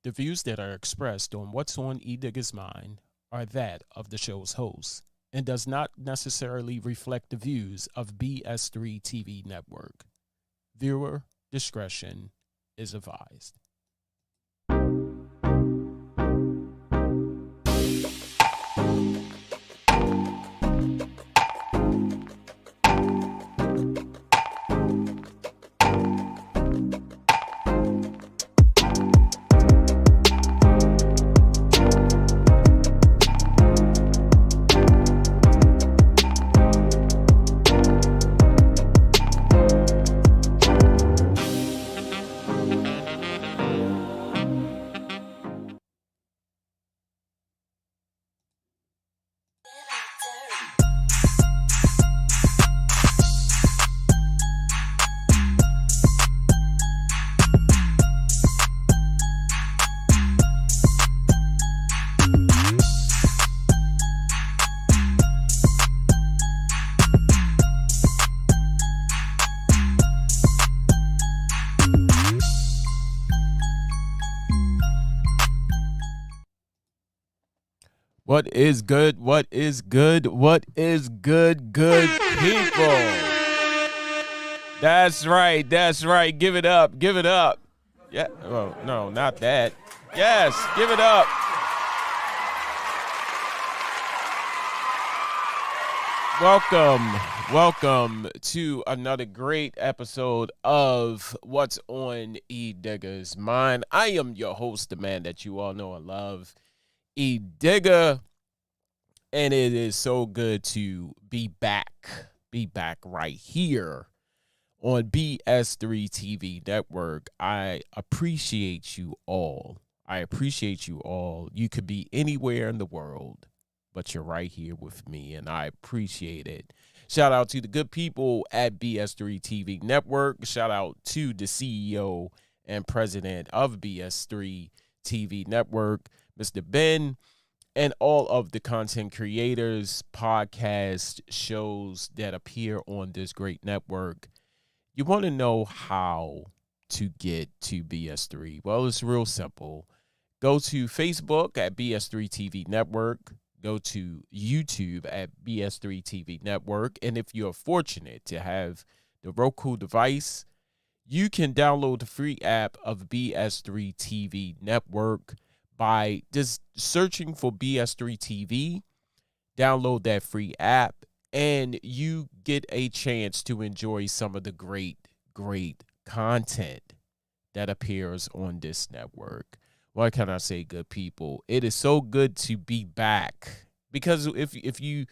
The views that are expressed on What's on Ediggas' Mind are that of the show's host and does not necessarily reflect the views of BS3 TV Network. Viewer discretion is advised. What is good? What is good? What is good, good people? That's right. That's right. Give it up. Give it up. Yeah. Oh, no, not that. Yes. Give it up. Welcome to another great episode of What's on Ediggas' Mind. I am your host, the man that you all know and love, Edigga, and it is so good to be back right here on BS3 TV Network. I appreciate you all. You could be anywhere in the world, but you're right here with me, and I appreciate it. Shout out to the good people at BS3 TV Network. Shout out to the CEO and president of BS3 TV Network, Mr. Ben, and all of the content creators, podcast shows that appear on this great network. You want to know how to get to BS3? Well, it's real simple. Go to Facebook at BS3 TV Network. Go to YouTube at BS3 TV Network. And if you're fortunate to have the Roku device, you can download the free app of BS3 TV Network by just searching for BS3 TV. Download that free app, and you get a chance to enjoy some of the great content that appears on this network. What can I say, good people? It is so good to be back, because if you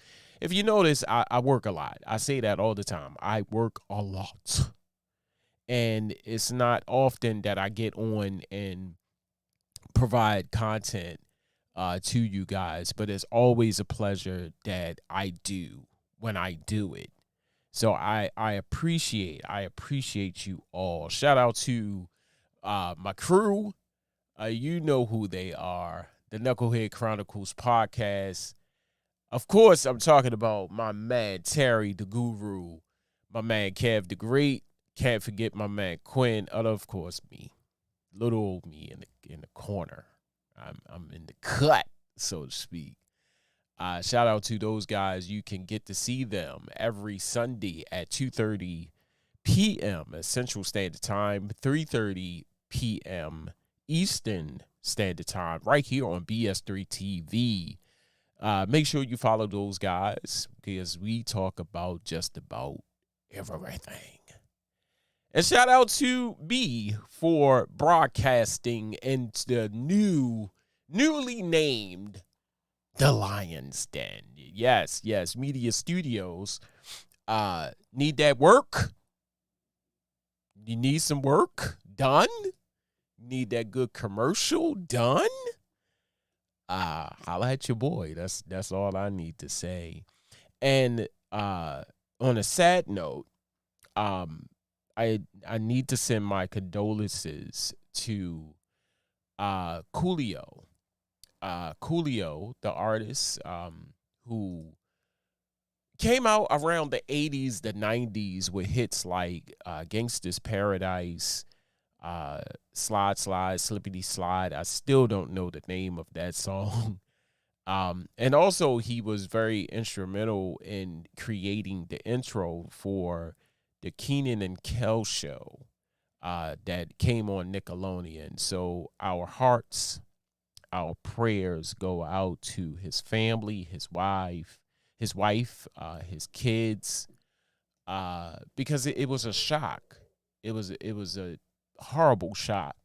notice, I work a lot. I say that all the time. I work a lot, and it's not often that I get on and provide content to you guys, but it's always a pleasure that I do when I do it. So I appreciate you all. Shout out to my crew. You know who they are. The Knucklehead Chronicles podcast. Of course, I'm talking about my man Terry the Guru, my man Kev the Great. Can't forget my man Quinn, and of course me, little old me in the corner. I'm in the cut, so to speak. Shout out to those guys. You can get to see them every Sunday at 2:30 p.m. Central Standard Time, 3:30 p.m. Eastern Standard Time, right here on BS3 TV. Make sure you follow those guys, because we talk about just about everything. And shout out to B for broadcasting into the newly named The Lion's Den. Yes, Media Studios. Need that work? You need some work done? Need that good commercial done? Holla at your boy. That's all I need to say. And on a sad note, I need to send my condolences to Coolio. Coolio, the artist, who came out around the 80s, the 90s with hits like Gangsta's Paradise, uh, Slide Slide, Slippity Slide. I still don't know the name of that song. And also he was very instrumental in creating the intro for the Keenan and Kel show that came on Nickelodeon. So our hearts, our prayers go out to his family, his kids, because it was a shock. It was a horrible shock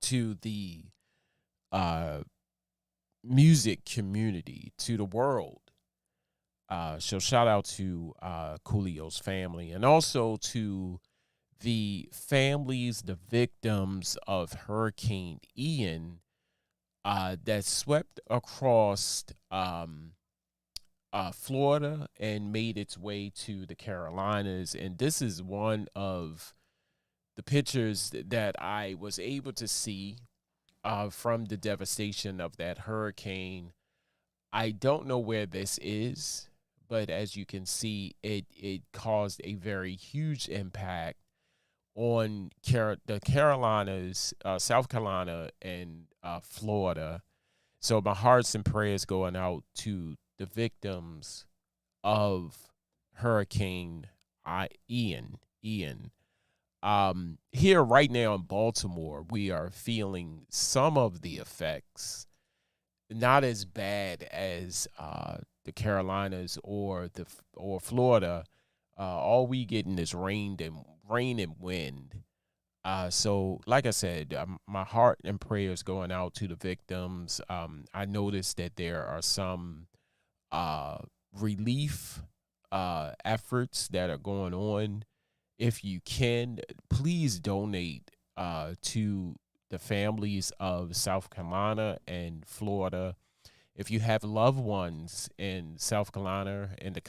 to the uh, music community, to the world. So shout out to Coolio's family, and also to the families, the victims of Hurricane Ian that swept across Florida and made its way to the Carolinas. And this is one of the pictures that I was able to see from the devastation of that hurricane. I don't know where this is, but as you can see, it caused a very huge impact on the Carolinas, South Carolina, and Florida. So my hearts and prayers going out to the victims of Hurricane Ian. Here right now in Baltimore, we are feeling some of the effects. Not as bad as the Carolinas or Florida. All we getting is rain and wind. So, like I said, my heart and prayers going out to the victims. I noticed that there are some uh, relief efforts that are going on. If you can, please donate to the families of South Carolina and Florida. If you have loved ones in South Carolina and the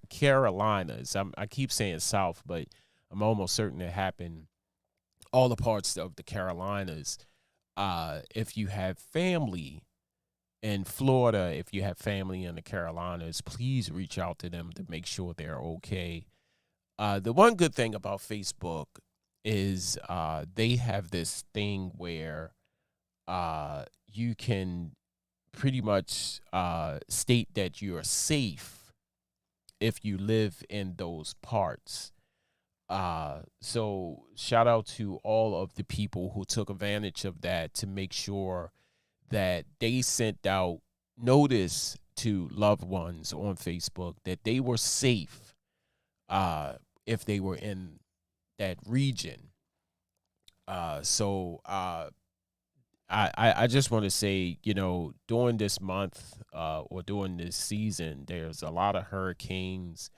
Carolinas, I keep saying South, but I'm almost certain it happened all the parts of the Carolinas. If you have family in Florida, if you have family in the Carolinas, please reach out to them to make sure they're okay. The one good thing about Facebook is they have this thing where you can pretty much state that you're safe if you live in those parts. So shout out to all of the people who took advantage of that to make sure that they sent out notice to loved ones on Facebook that they were safe if they were in that region. I just want to say, during this month or during this season, there's a lot of hurricanes.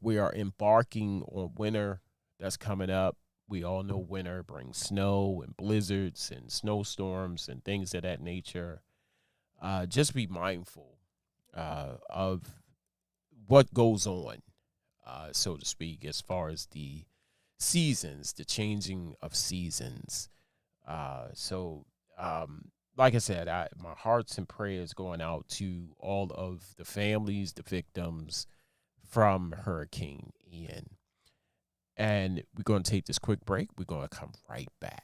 We are embarking on winter that's coming up. We all know winter brings snow and blizzards and snowstorms and things of that nature. Just be mindful of what goes on, so to speak, as far as the seasons, the changing of seasons. So, like I said, my hearts and prayers going out to all of the families, the victims from Hurricane Ian. And we're going to take this quick break. We're going to come right back.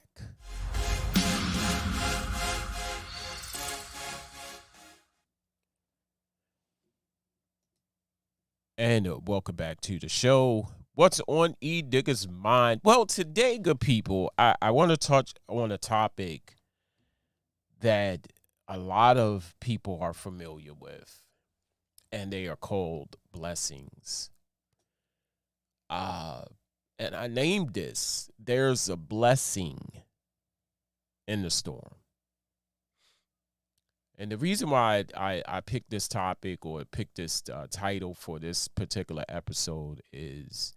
And welcome back to the show. What's on Ediggas' mind? Well, today, good people, I want to touch on a topic that a lot of people are familiar with, and they are called blessings. And I named this, There's a Blessing in the Storm. And the reason why I picked this topic or picked this title for this particular episode is,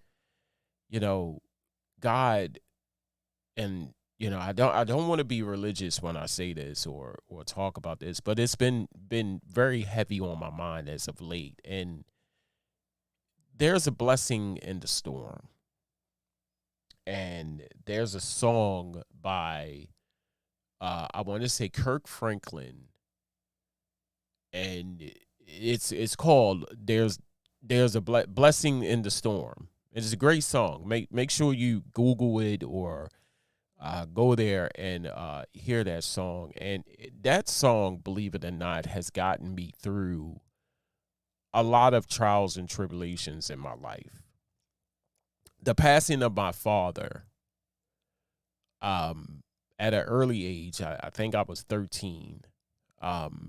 God, and I don't want to be religious when I say this or talk about this, but it's been very heavy on my mind as of late. And there's a blessing in the storm. And there's a song by I want to say Kirk Franklin, and it's called "There's a Blessing in the Storm." It's a great song. Make sure you Google it or go there and hear that song. And that song, believe it or not, has gotten me through a lot of trials and tribulations in my life. The passing of my father, um, at an early age, I think I was 13,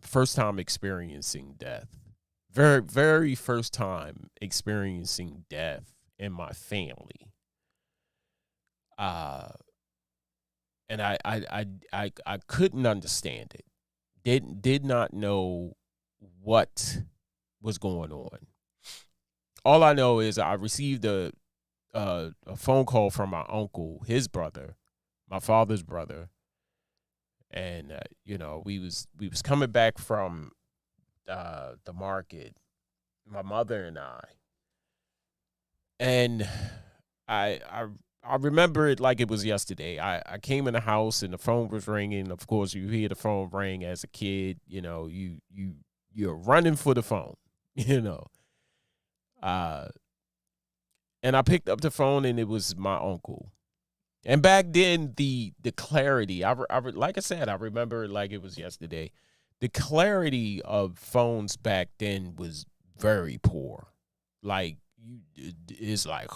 first time experiencing death. Very, very first time experiencing death in my family. Uh, and I couldn't understand it. Did not know what was going on. All I know is I received a phone call from my uncle, his brother, my father's brother, and we was coming back from the market, my mother and and I I I remember it like it was yesterday. I came in the house and the phone was ringing. Of course, you hear the phone ring as a kid. You're running for the phone. You know, uh, and I picked up the phone and it was my uncle. And back then, the clarity, like I said, I remember it like it was yesterday. The clarity of phones back then was very poor. Like it's like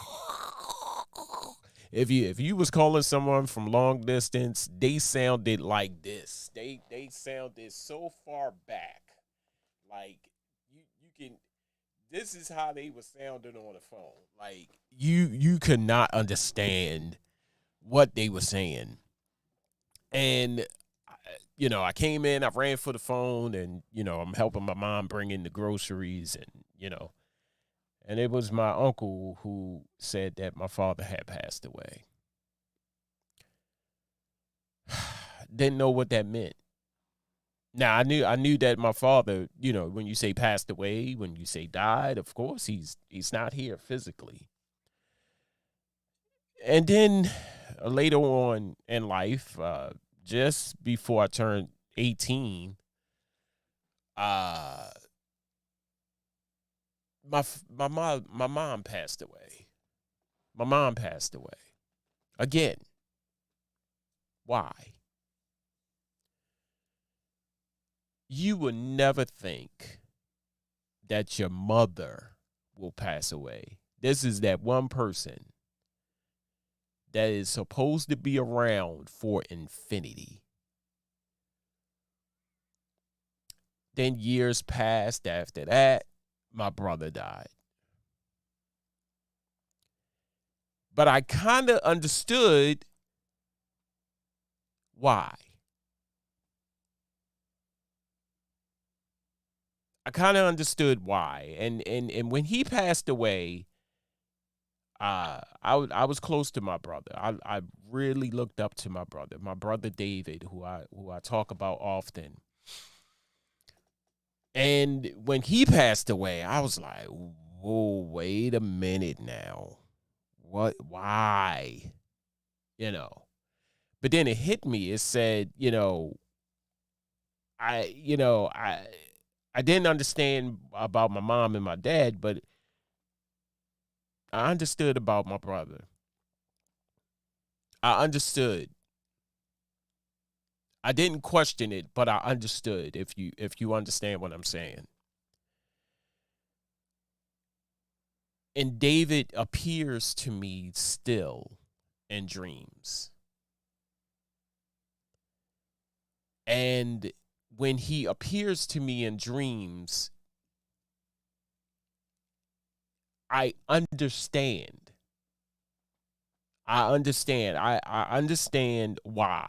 if you was calling someone from long distance, they sounded like this. They sounded so far back. Like you can. This is how they were sounding on the phone. Like you could not understand what they were saying. And I came in, I ran for the phone, and I'm helping my mom bring in the groceries, and it was my uncle who said that my father had passed away. Didn't know what that meant. Now I knew that my father, when you say passed away, when you say died, of course he's not here physically. And then later on in life, just before I turned 18, uh my mom passed away. My mom passed away. Again, why? You would never think that your mother will pass away. This is that one person that is supposed to be around for infinity. Then years passed after that, my brother died. But I kind of understood why. I kind of understood why. And when he passed away, I was close to my brother. I really looked up to my brother David, who I talk about often. And when he passed away, I was like, whoa, wait a minute now. What? Why? You know. But then it hit me. It said, I, you know, I didn't understand about my mom and my dad, but I understood about my brother. I understood. I didn't question it, but I understood. If you understand what I'm saying. And David appears to me still in dreams. And when he appears to me in dreams, I understand. I understand why.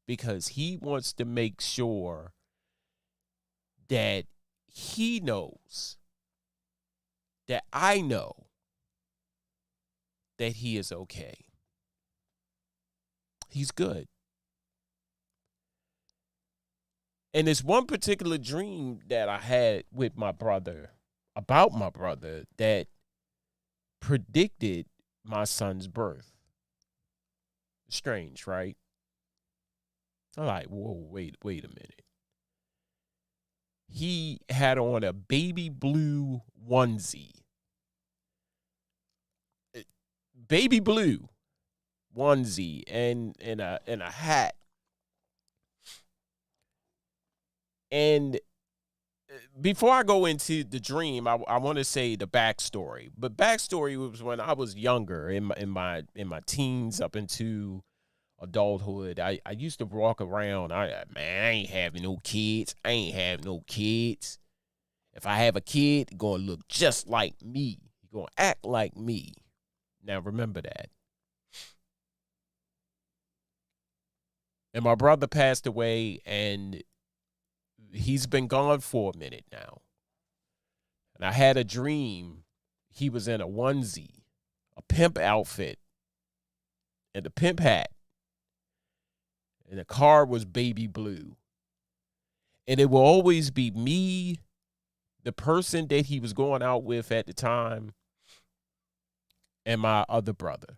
Because he wants to make sure that he knows that I know that he is okay. He's good. And there's one particular dream that I had with my brother, about my brother, that predicted my son's birth. Strange, right? I'm like, whoa, wait a minute. He had on a baby blue onesie. Baby blue. onesie and in a hat. And before I go into the dream, I want to say the backstory. But backstory was when I was younger, in my teens up into adulthood. I used to walk around. Man, I ain't having no kids. I ain't have no kids. If I have a kid, he gonna look just like me. He gonna act like me. Now remember that. And my brother passed away, and he's been gone for a minute now. And I had a dream. He was in a onesie, a pimp outfit, and a pimp hat. And the car was baby blue. And it will always be me, the person that he was going out with at the time, and my other brother.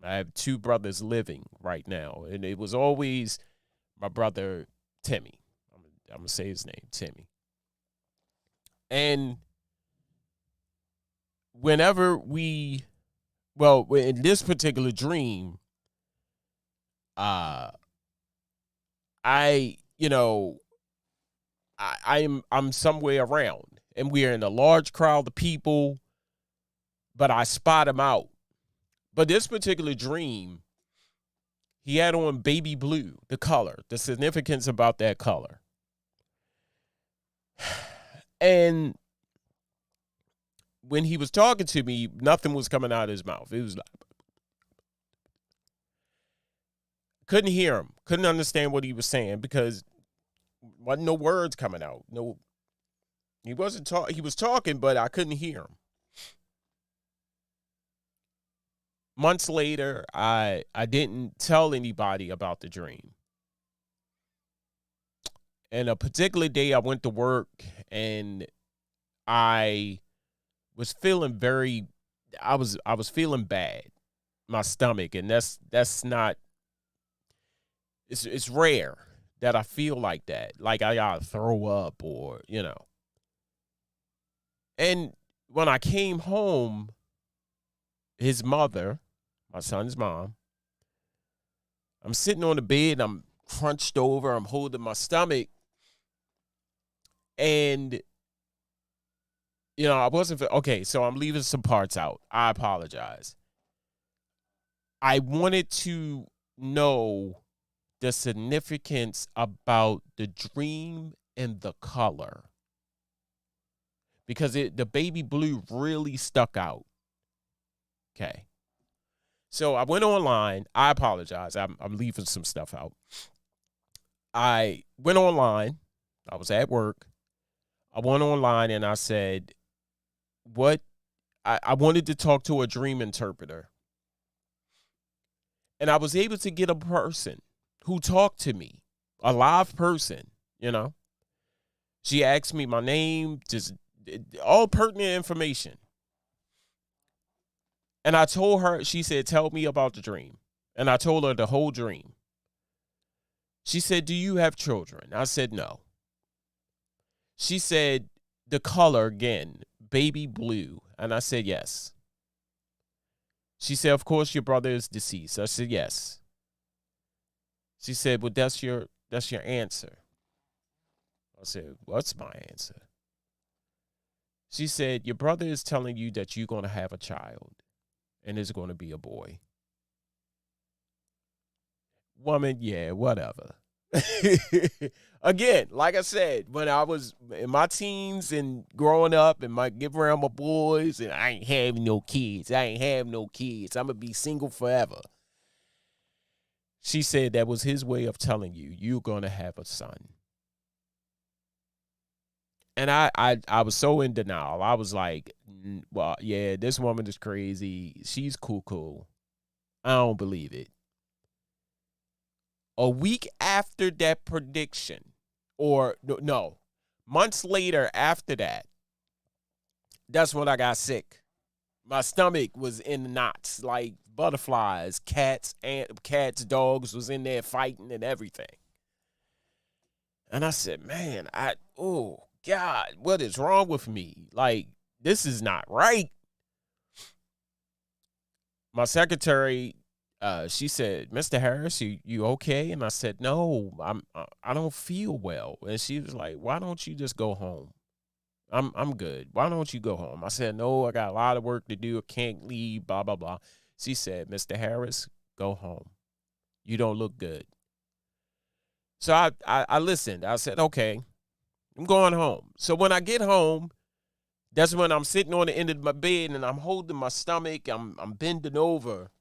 I have two brothers living right now. And it was always my brother, Timmy. I'm going to say his name, Timmy. And whenever in this particular dream, I, I'm somewhere around, and we're in a large crowd of people, but I spot him out. But this particular dream, he had on baby blue, the color, the significance about that color. And when he was talking to me, nothing was coming out of his mouth. It was like, couldn't hear him, couldn't understand what he was saying because wasn't no words coming out. No, he wasn't talking. He was talking, but I couldn't hear him. Months later, I didn't tell anybody about the dream. And a particular day, I went to work, and I was feeling I was feeling bad, my stomach, and that's not. It's rare that I feel like that, like I gotta throw up or. And when I came home, his mother, my son's mom, I'm sitting on the bed, I'm crunched over, I'm holding my stomach, and I wasn't okay. So I'm leaving some parts out. I apologize. I wanted to know the significance about the dream and the color because the baby blue really stuck out. Okay. So I went online. I apologize. I'm leaving some stuff out. I went online. I was at work. I went online and I said, what? I wanted to talk to a dream interpreter. And I was able to get a person who talked to me, a live person, She asked me my name, just all pertinent information. And I told her, she said, tell me about the dream. And I told her the whole dream. She said, do you have children? I said, no. She said, the color again, baby blue. And I said, yes. She said, of course, your brother is deceased. I said, yes. She said, well, that's your answer. I said, what's my answer? She said, your brother is telling you that you're going to have a child and it's going to be a boy. Woman, yeah, whatever. Again, like I said, when I was in my teens and growing up and get around my boys and I ain't having no kids. I ain't have no kids. I'm going to be single forever. She said that was his way of telling you, you're going to have a son. And I was so in denial. I was like, well, yeah, this woman is crazy. She's cool. I don't believe it. A week after that prediction, or no, months later after that, that's when I got sick. My stomach was in knots, like butterflies, cats, dogs was in there fighting and everything. And I said, man, oh God, what is wrong with me? Like, this is not right. my secretary, she said, "Mr. Harris, you okay?" And I said, "No, I don't feel well." And she was like, "Why don't you just go home? I'm good. Why don't you go home?" I said, "No, I got a lot of work to do. I can't leave, blah, blah, blah." She said, "Mr. Harris, go home. You don't look good." So I listened. I said, "Okay, I'm going home." So when I get home, that's when I'm sitting on the end of my bed and I'm holding my stomach. I'm bending over.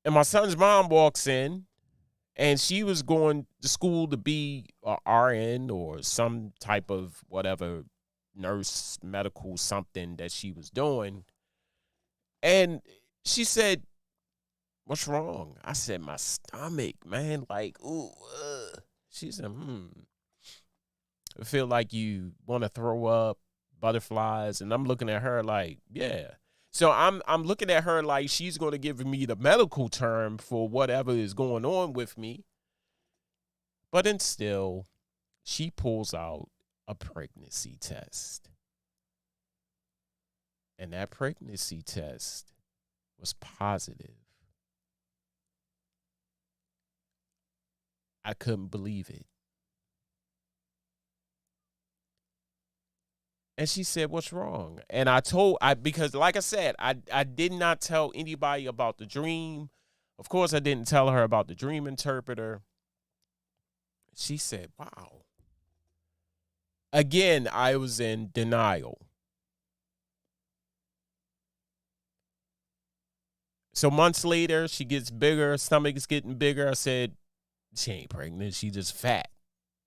And my son's mom walks in, and she was going to school to be a RN or some type of whatever nurse, medical something that she was doing. And she said, "What's wrong?" I said, "My stomach, man. Like, ooh." She said, "I feel like you want to throw up, butterflies." And I'm looking at her like, "Yeah." So I'm looking at her like she's going to give me the medical term for whatever is going on with me. But then still, she pulls out a pregnancy test. And that pregnancy test was positive. I couldn't believe it. And she said, "What's wrong?" And because like I said, I did not tell anybody about the dream. Of course, I didn't tell her about the dream interpreter. She said, "Wow." Again, I was in denial. So months later, she gets bigger, stomach is getting bigger. I said, "She ain't pregnant. She just fat.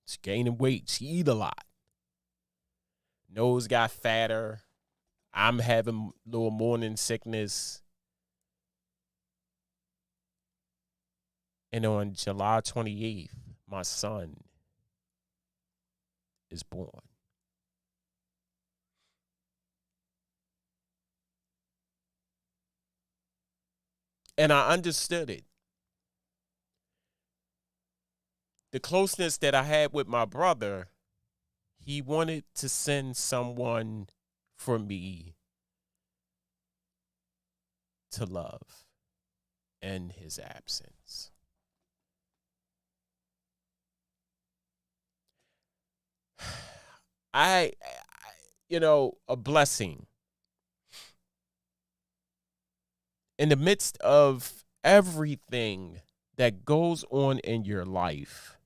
She's gaining weight. She eat a lot. Nose got fatter. I'm having a little morning sickness." And on July 28th, my son is born. And I understood it. The closeness that I had with my brother, he wanted to send someone for me to love in his absence. A blessing in the midst of everything that goes on in your life.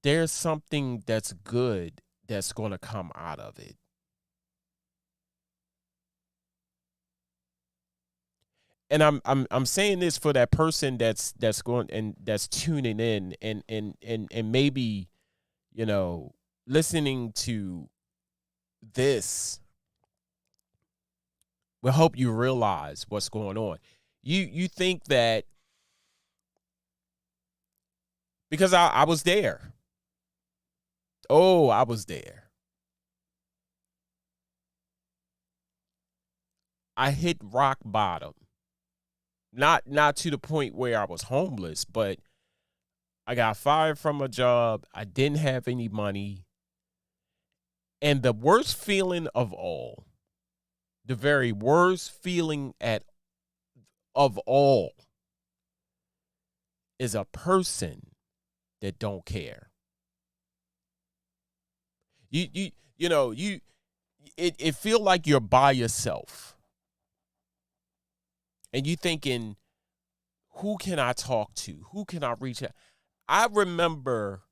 There's something that's good that's going to come out of it. And I'm saying this for that person that's going and that's tuning in and maybe, you know, listening to this will help you realize what's going on. You think that because I was there. Oh, I was there. I hit rock bottom. Not to the point where I was homeless, but I got fired from a job. I didn't have any money. And the worst feeling of all, the very worst feeling of all is a person that don't care. You know, it feel like you're by yourself. And you thinking, who can I talk to? Who can I reach out? I remember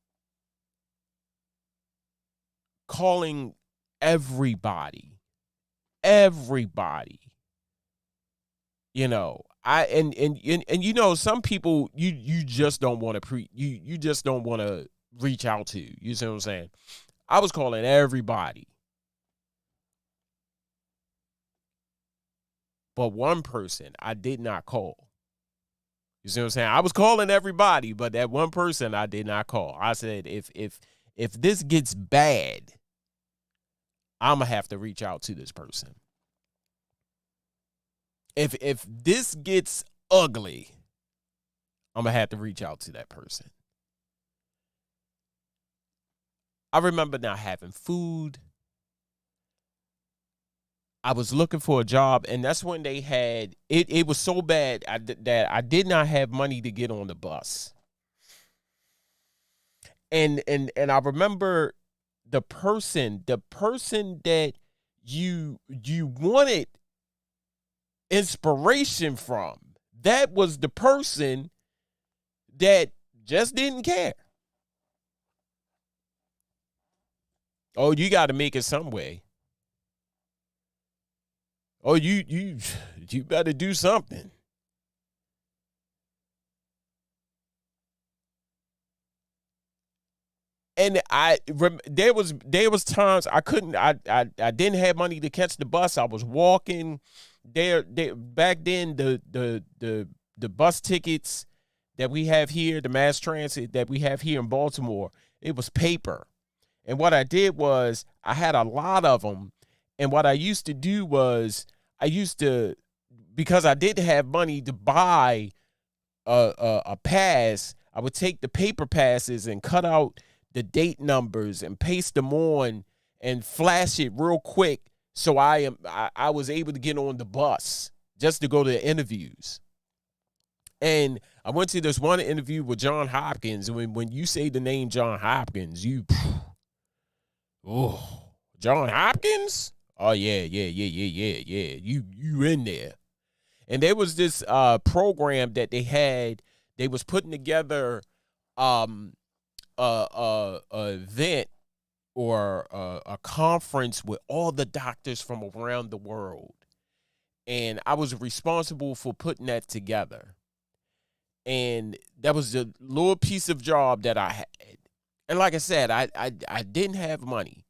calling everybody. Everybody. You know, some people you just don't want to you just don't want to reach out to. You see what I'm saying? I was calling everybody. But one person I did not call. You see what I'm saying? I was calling everybody, but that one person I did not call. I said, if this gets bad, I'm gonna have to reach out to this person. If this gets ugly, I'm gonna have to reach out to that person. I remember not having food. I was looking for a job, and that's when they had it. It was so bad that I did not have money to get on the bus. And I remember the person that you wanted inspiration from. That was the person that just didn't care. Oh, you got to make it some way. Oh, you better do something. And there was times I couldn't I didn't have money to catch the bus. I was walking there back then. The bus tickets that we have here, the mass transit that we have here in Baltimore, it was paper. And what I did was I had a lot of them. And what I used to do was I used to, because I didn't have money to buy a pass, I would take the paper passes and cut out the date numbers and paste them on and flash it real quick, so I was able to get on the bus just to go to the interviews. And I went to this one interview with John Hopkins. When you say the name John Hopkins, oh, John Hopkins? Oh yeah. You in there. And there was this program that they had. They was putting together a event or a conference with all the doctors from around the world. And I was responsible for putting that together. And that was the little piece of job that I had. And like I said, I didn't have money.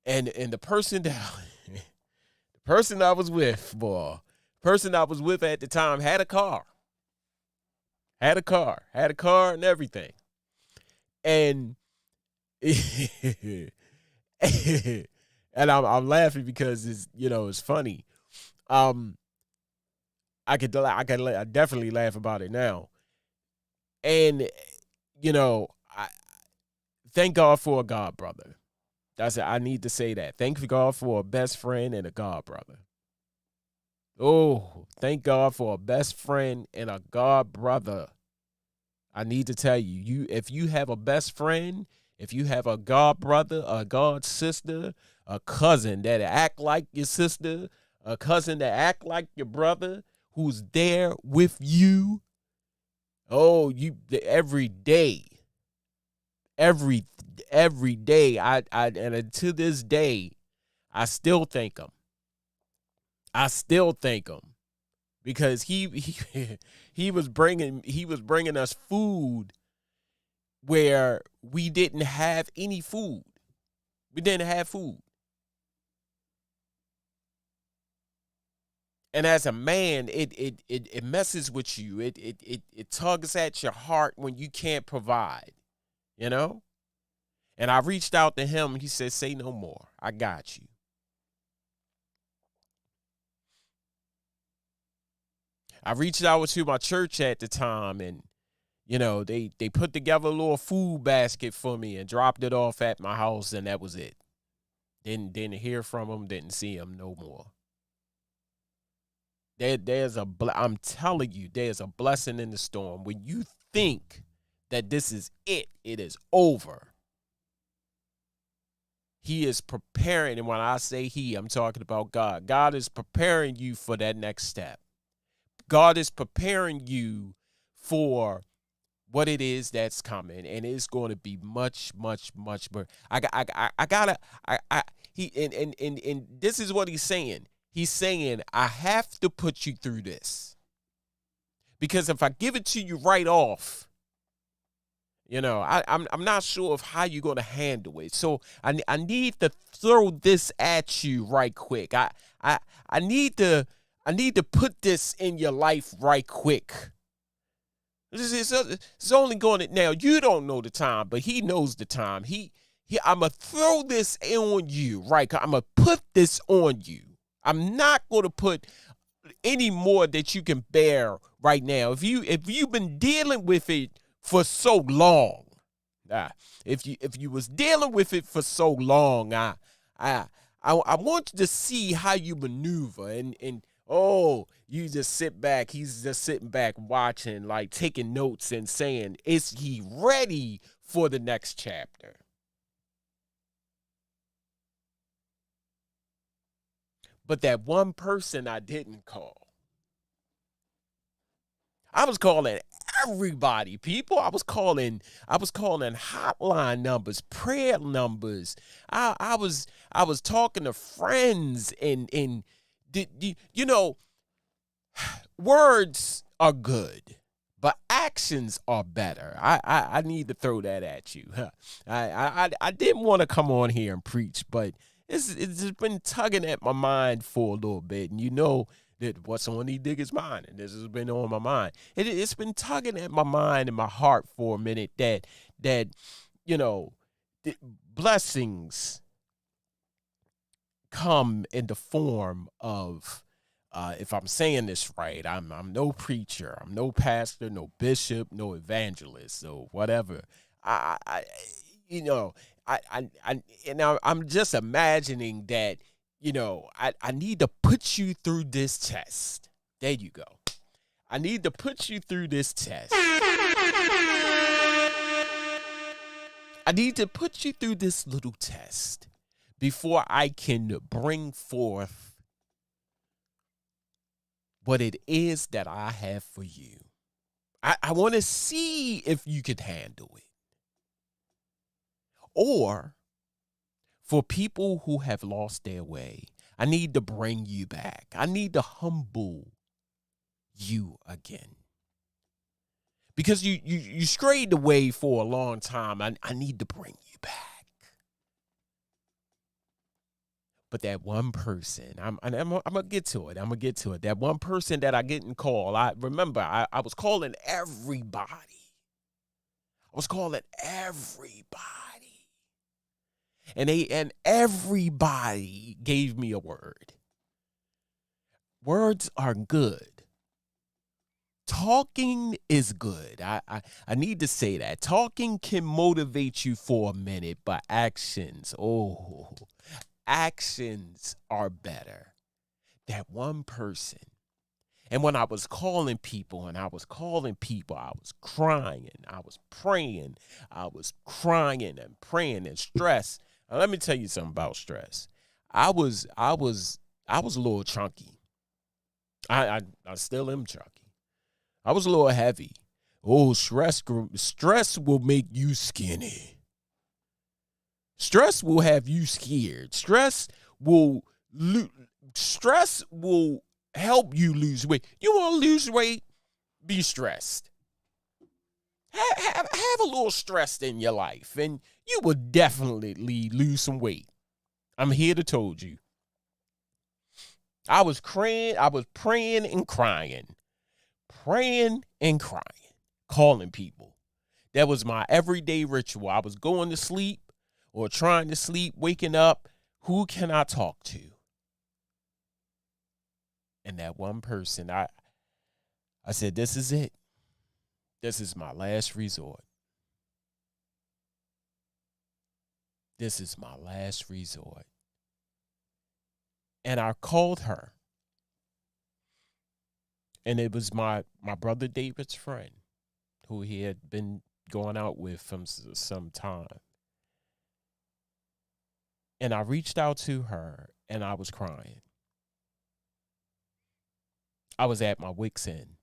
And the person that the person I was with, person I was with at the time had a car. Had a car and everything. And and I'm laughing because it's funny. Um, I definitely laugh about it now. And I thank God for a God brother. That's it. I need to say that. Thank God for a best friend and a God brother. Oh, thank God for a best friend and a God brother. I need to tell you, if you have a best friend, if you have a God brother, a God sister, a cousin that act like your sister, a cousin that act like your brother, who's there with you, oh, every day, every day, and to this day, I still thank him. I still thank him because he was bringing us food where we didn't have any food. We didn't have food. And as a man, it messes with you. It tugs at your heart when you can't provide, you know? And I reached out to him. He said, "Say no more. I got you." I reached out to my church at the time, and they put together a little food basket for me and dropped it off at my house, and that was it. Didn't hear from them, didn't see them no more. I'm telling you, there's a blessing in the storm. When you think that this is it is over. He is preparing, and when I say he, I'm talking about God. God is preparing you for that next step. God is preparing you for what it is that's coming, and it's going to be much, much, much better. He and this is what he's saying. He's saying, I have to put you through this, because if I give it to you right off, I'm not sure of how you're going to handle it. So I need to throw this at you right quick. I need to put this in your life right quick. It's only going to, now you don't know the time, but he knows the time. I'm going to throw this on you, right? I'm going to put this on you. I'm not going to put any more that you can bear right now. If you've been dealing with it for so long, if you was dealing with it for so long, I want to see how you maneuver and oh, you just sit back. He's just sitting back watching, like taking notes and saying, is he ready for the next chapter? But that one person I didn't call, I was calling everybody, people. I was calling hotline numbers, prayer numbers. I was talking to friends and you know, words are good, but actions are better. I need to throw that at you. I didn't want to come on here and preach, but it's just been tugging at my mind for a little bit, and you know that what's on Ediggas' mind, and this has been on my mind. It's been tugging at my mind and my heart for a minute that you know blessings come in the form of if I'm saying this right, I'm no preacher, I'm no pastor, no bishop, no evangelist, so whatever. I you know, I'm just imagining that, I need to put you through this test. There you go. I need to put you through this test. I need to put you through this little test before I can bring forth what it is that I have for you. I want to see if you can handle it. Or for people who have lost their way, I need to bring you back. I need to humble you again. Because you strayed away for a long time. I need to bring you back. But that one person, I'm gonna get to it. I'm gonna get to it. That one person that I didn't call. I remember I was calling everybody. I was calling everybody. And everybody gave me a word. Words are good. Talking is good. I need to say that. Talking can motivate you for a minute, but actions are better. That one person. And when I was calling people I was crying, I was praying, I was crying and praying and stress. Now, let me tell you something about stress. I was a little chunky. I still am chunky. I was a little heavy. Oh, stress will make you skinny. Stress will have you scared. Will lo- stress will help you lose weight. You want to lose weight? Be stressed. Have a little stress in your life, and you will definitely lose some weight. I'm here to told you. I was crying. I was praying and crying, calling people. That was my everyday ritual. I was going to sleep or trying to sleep, waking up. Who can I talk to? And that one person, I said, this is it. This is my last resort. This is my last resort. And I called her. And it was my brother David's friend who he had been going out with from some time. And I reached out to her and I was crying. I was at my wit's end.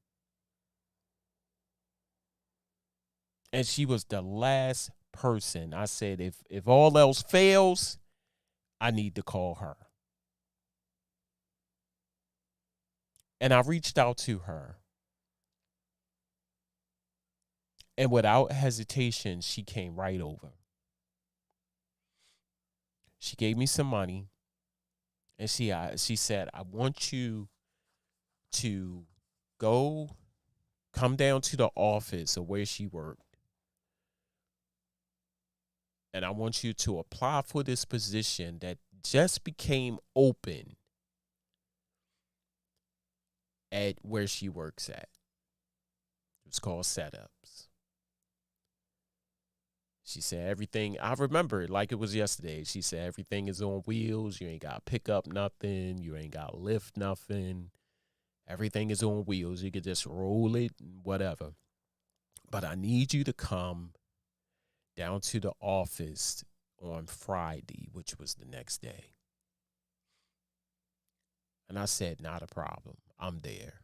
And she was the last person. I said, if all else fails, I need to call her. And I reached out to her. And without hesitation, she came right over. She gave me some money. And she said, I want you to come down to the office of where she worked. And I want you to apply for this position that just became open at where she works at. It's called setups. She said everything. I remember it like it was yesterday. She said everything is on wheels. You ain't got to pick up nothing. You ain't got to lift nothing. Everything is on wheels. You could just roll it, whatever. But I need you to come down to the office on Friday, which was the next day. And I said, not a problem. I'm there.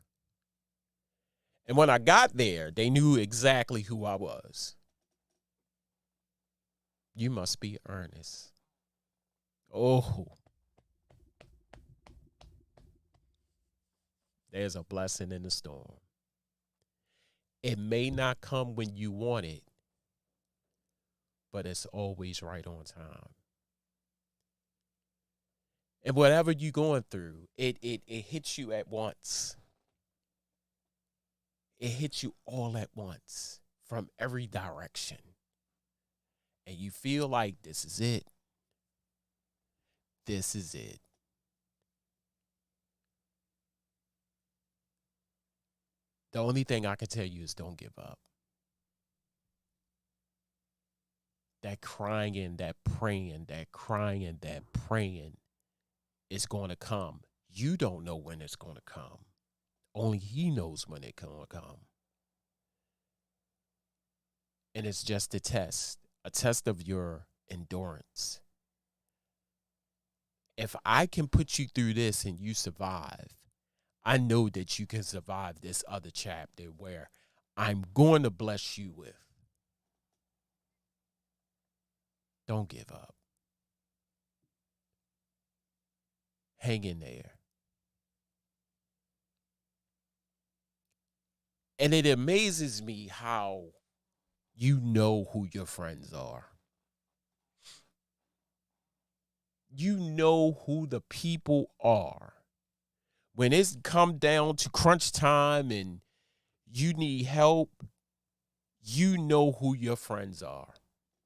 And when I got there, they knew exactly who I was. You must be Ernest. Oh, there's a blessing in the storm. It may not come when you want it, but it's always right on time. And whatever you're going through, it hits you at once. It hits you all at once from every direction. And you feel like this is it. This is it. The only thing I can tell you is don't give up. That crying and that praying, that crying and that praying is going to come. You don't know when it's going to come. Only he knows when it's going to come. And it's just a test of your endurance. If I can put you through this and you survive, I know that you can survive this other chapter where I'm going to bless you with. Don't give up. Hang in there. And it amazes me how you know who your friends are. You know who the people are. When it's come down to crunch time and you need help, you know who your friends are.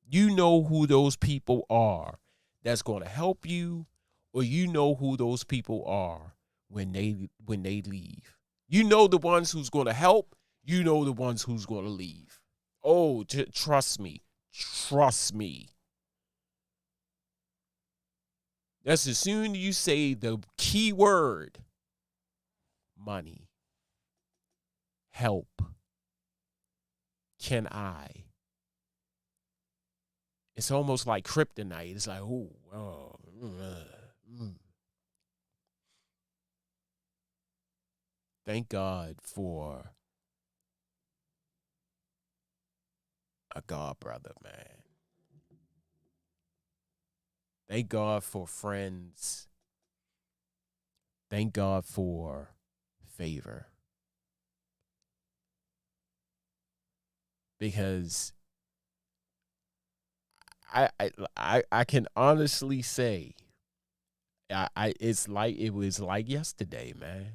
You know who those people are that's going to help you, or you know who those people are when they leave. You know the ones who's going to help, you know the ones who's going to leave. Oh, trust me. Trust me. That's as soon as you say the key word, money, help, can I? It's almost like kryptonite. It's like, Thank God for a God brother, man. Thank God for friends. Thank God for favor. Because I can honestly say it was like yesterday, man.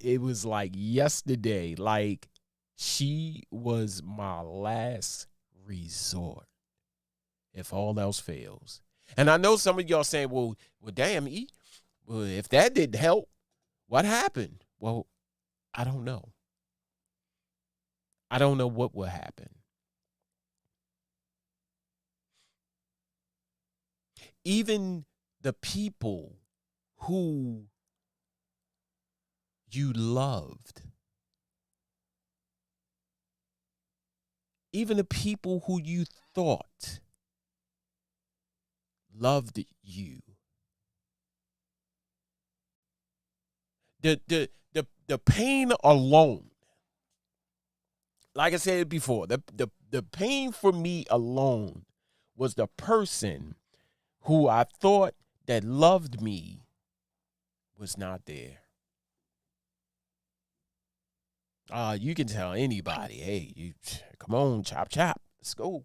It was like yesterday. Like she was my last resort if all else fails. And I know some of y'all saying, well, damn, well, if that didn't help, what happened? Well, I don't know. I don't know what will happen. Even the people who you loved, even the people who you thought loved you, the pain alone, like I said before, the pain for me alone was the person who I thought that loved me was not there. You can tell anybody, hey, you come on, chop, let's go.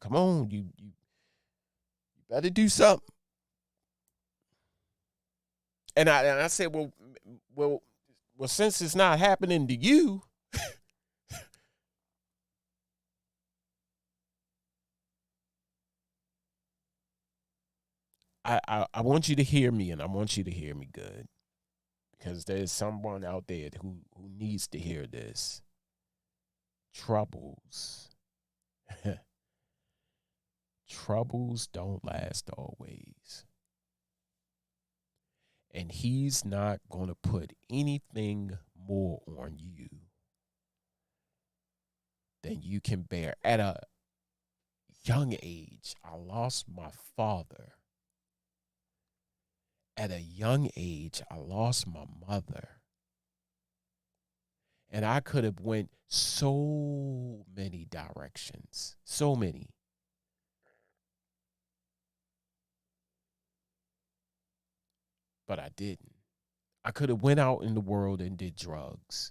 Come on, you better do something. And I said, well, since it's not happening to you, I want you to hear me, and I want you to hear me good, because there's someone out there who needs to hear this. troubles, troubles don't last always. And he's not going to put anything more on you than you can bear. At a young age, I lost my father. At a young age, I lost my mother. And I could have went so many directions, so many. But I didn't. I could have went out in the world and did drugs.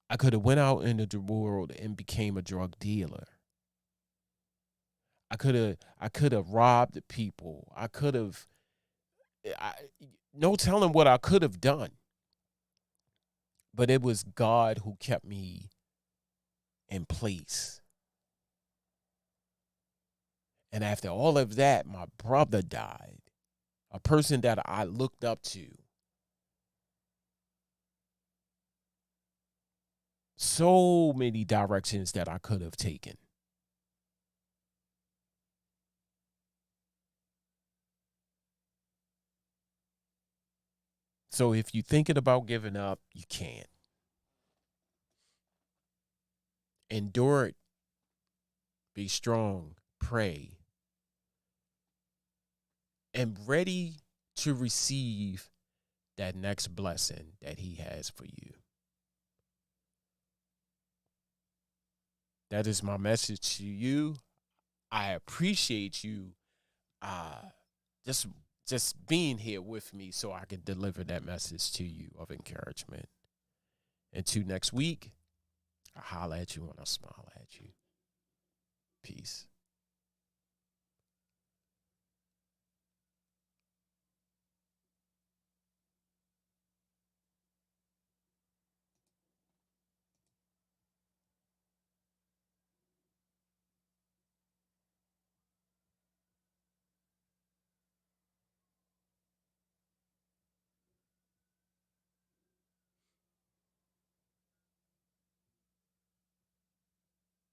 I could have went out into the world and became a drug dealer. I could have robbed people. I no telling what I could have done. But it was God who kept me in place. And after all of that, my brother died, a person that I looked up to. So many directions that I could have taken. So if you're thinking about giving up, you can't. Endure it. Be strong. Pray. And ready to receive that next blessing that he has for you. That is my message to you. I appreciate you uh just just being here with me so I can deliver that message to you of encouragement. Until next week, I holler at you when I smile at you. Peace.